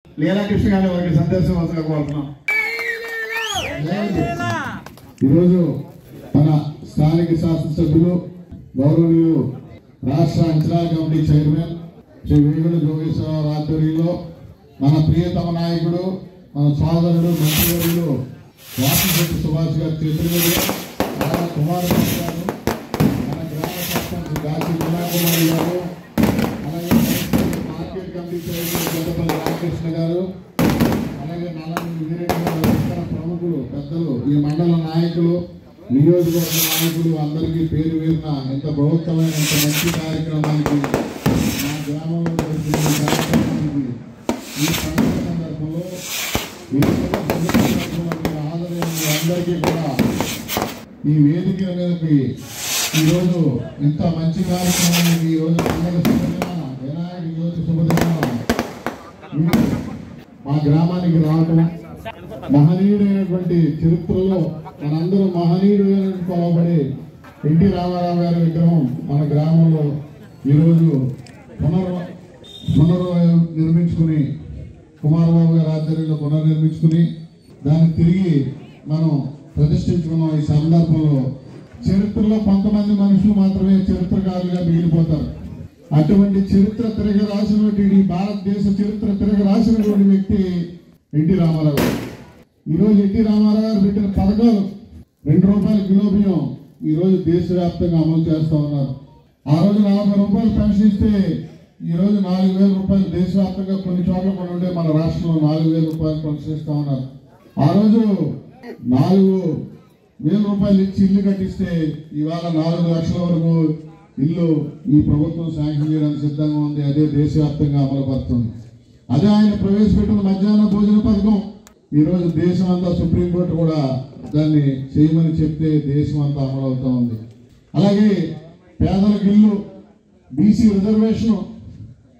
లీలాకృష్ణ గారి వారికి సందేశం కోరుతున్నాం. ఈరోజు మన స్థానిక శాసనసభ్యులు గౌరవనీయులు రాష్ట్ర అంచనాల కమిటీ చైర్మన్ శ్రీ వేగుల జోగేశ్వరరావు ఆధ్వర్యంలో మన ప్రియతమ నాయకుడు మన సోదరుడు మంత్రివర్యులు వాసంశెట్టి సుభాష్ గారి చేతుల మీద మన కుమారబాబు గారు, మన గ్రామ సర్పంచ్ గాచి కుమార్ గారు, అలాగే మార్కెట్ కమిటీ చైర్మన్ గద్దపల్లి రామకృష్ణ గారు, అలాగే నల్లమల్లి వీరెడ్డి గారు, ఇతర ప్రముఖులు పెద్దలు, ఈ మండల నాయకులు, నియోజకవర్గ నాయకులు అందరికీ పేరు పేరున ఎంత బృహత్తమైన ఎంత మంచి కార్యక్రమానికి మా గ్రామంలో జరుగుతున్న కార్యక్రమానికి ఈ పండుగ సందర్భంలో ఆదరణ అందరికీ కూడా ఈ వేదిక మీదకి ఈరోజు ఇంత మంచి కార్యక్రమానికి ఈరోజు పండుగ శుభదిన వినాయక జ్యోతి శుభదిన మా గ్రామానికి రావటం మహనీయుడైనటువంటి చరిత్రలో మనందరూ మహనీయుడు కొలవబడి ఎన్టీ రామారావు గారి విగ్రహం మన గ్రామంలో ఈరోజు నిర్మించుకుని కుమారబాబు గారి ఆధ్వర్యంలో పునర్నిర్మించుకుని దాన్ని తిరిగి మనం ప్రతిష్ఠించుకున్నాం. ఈ సందర్భంలో చరిత్రలో కొంతమంది మనుషులు మాత్రమే చరిత్రకారులుగా మిగిలిపోతారు. అటువంటి చరిత్ర తిరగ రాసినటువంటి భారతదేశ చరిత్ర తిరగ రాసినటువంటి వ్యక్తి ఎన్టీ రామారావు గారు. ఈరోజు ఎన్టీ రామారావు గారు పెట్టిన పథకాలు ₹2 కిలో బియ్యం ఈరోజు దేశవ్యాప్తంగా అమలు చేస్తూ ఉన్నారు. ఆ రోజు ₹40 పెన్షన్ ఇస్తే ఈరోజు ₹4,000 దేశవ్యాప్తంగా కొన్ని చోట్ల కూడా ఉండే మన రాష్ట్రంలో ₹4,000 పెన్షన్ ఇస్తూ ఉన్నారు. ఆ రోజు ₹4,000 ఇచ్చి ఇల్లు కట్టిస్తే ఇవాళ 4 లక్షల వరకు ఇల్లు ఈ ప్రభుత్వం శాంక్షన్ చేయడానికి సిద్ధంగా ఉంది. అదే దేశవ్యాప్తంగా అమలు పడుతుంది. అదే ఆయన ప్రవేశపెట్టిన మధ్యాహ్న భోజన పథకం ఈరోజు దేశం అంతా సుప్రీంకోర్టు కూడా దాన్ని చేయమని చెప్తే దేశం అంతా అమలు అవుతా ఉంది. అలాగే పేదలకు ఇల్లు, బీసీ రిజర్వేషన్,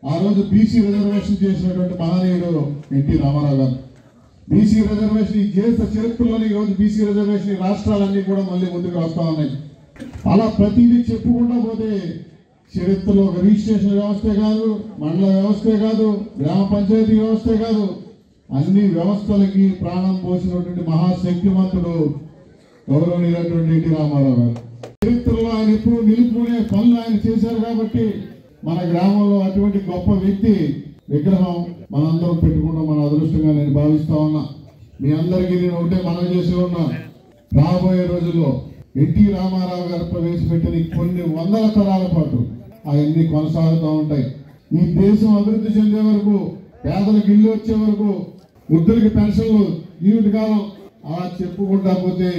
ఆ రోజు బీసీ రిజర్వేషన్ చేసినటువంటి మహనీయుడు ఎన్టీ రామారావు గారు. బీసీ రిజర్వేషన్ ఈ దేశ చరిత్రలోని ఈరోజు బీసీ రిజర్వేషన్ రాష్ట్రాలన్నీ కూడా మళ్ళీ ముందుకు వస్తూ ఉన్నాయి. అలా ప్రతిదీ చెప్పుకుంటా పోతే చరిత్రలో ఒక రిజిస్ట్రేషన్ వ్యవస్థే కాదు, మండల వ్యవస్థే కాదు, గ్రామ పంచాయతీ వ్యవస్థే కాదు, అన్ని వ్యవస్థలకి ప్రాణం పోసినటువంటి మహాశక్తిమంతుడు గౌరవనీయులైనటువంటి ఎన్టీ రామారావు గారు. చరిత్రలో ఆయన ఎప్పుడు నిలుపుకునే పనులు ఆయన చేశారు కాబట్టి మన గ్రామంలో అటువంటి గొప్ప వ్యక్తి విగ్రహం మనందరం పెట్టుకుంటాం మన అదృష్టంగా నేను భావిస్తా ఉన్నా. మీ అందరికీ నేను ఒకటే మనవి చేసి ఉన్నా, రాబోయే రోజుల్లో ఎన్టీ రామారావు గారు ప్రవేశపెట్టిన కొన్ని వందల తరాల పాటు అవన్నీ కొనసాగుతూ ఉంటాయి. ఈ దేశం అభివృద్ధి చెందే వరకు, పేదలకు ఇల్లు వచ్చే వరకు, వృద్ధులకి పెన్షన్లు జీవిత కాలం అలా చెప్పుకుంటా పోతే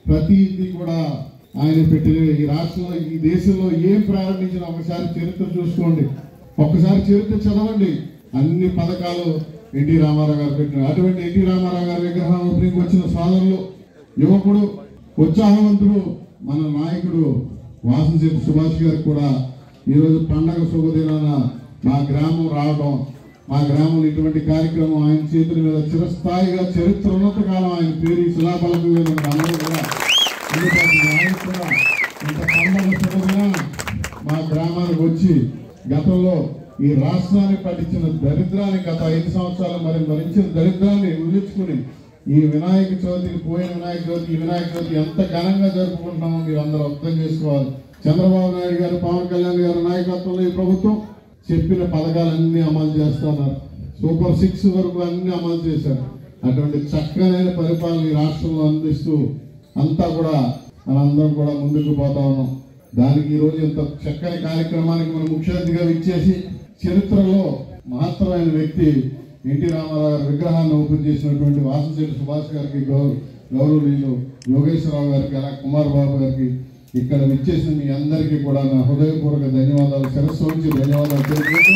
ప్రతిదీ కూడా ఆయన పెట్టిన ఈ రాష్ట్రంలో ఈ దేశంలో ఏం ప్రారంభించినా ఒకసారి చరిత్ర చూసుకోండి, ఒక్కసారి చరిత్ర చదవండి. అన్ని పథకాలు ఎన్టీ రామారావు గారు పెట్టిన అటువంటి ఎన్టీ రామారావు గారి విగ్రహం ఓపెనింగ్ వచ్చిన సోదరులు, యువకుడు, ఉత్సాహవంతుడు మన నాయకుడు వాసంశెట్టి సుభాష్ గారికి కూడా ఈరోజు పండగ శుభదినాన మా గ్రామం రావడం, మా గ్రామంలో ఇటువంటి కార్యక్రమం ఆయన చేతుల మీద చిరస్థాయిగా చరిత్ర ఉన్నత కాలం ఆయన పేరు శిలాఫలకం మీద అందరూ కూడా ఆయన కూడా ఇంత పండగ శుభదినాన మా గ్రామానికి వచ్చి గతంలో ఈ రాష్ట్రానికి పట్టించిన దరిద్రాన్ని గత 5 సంవత్సరాలు మరించిన దరిద్రాన్ని వదిలించుకుని ఈ వినాయక చవితికి పోయిన వినాయక చవితి ఈ వినాయక చవితి ఎంత ఘనంగా జరుపుకుంటున్నామో మీరు అందరూ అర్థం చేసుకోవాలి. చంద్రబాబు నాయుడు గారు, పవన్ కళ్యాణ్ గారి నాయకత్వంలో ఈ ప్రభుత్వం చెప్పిన పథకాలన్నీ అమలు చేస్తున్నారు. సూపర్ 6 వరకు అన్ని అమలు చేశారు. అటువంటి చక్కనైన పరిపాలన ఈ రాష్ట్రంలో అందిస్తూ అంతా కూడా మనందరం కూడా ముందుకు పోతా ఉన్నాం. దానికి ఈరోజు ఇంత చక్కని కార్యక్రమానికి మనం ముఖ్య అతిథిగా ఇచ్చేసి చరిత్రలో మహత్తరమైన వ్యక్తి ఎన్టీ రామారావు గారి విగ్రహాన్ని ఓపెన్ చేసినటువంటి వాసంశెట్టి సుభాష్ గారికి, గౌరవనీయులు యోగేశ్వరరావు గారికి, అలా కుమారబాబు గారికి, ఇక్కడ విచ్చేసిన మీ అందరికీ కూడా నా హృదయపూర్వక ధన్యవాదాలు, శిరస్సు నుంచి ధన్యవాదాలు తెలుపుకుంటూ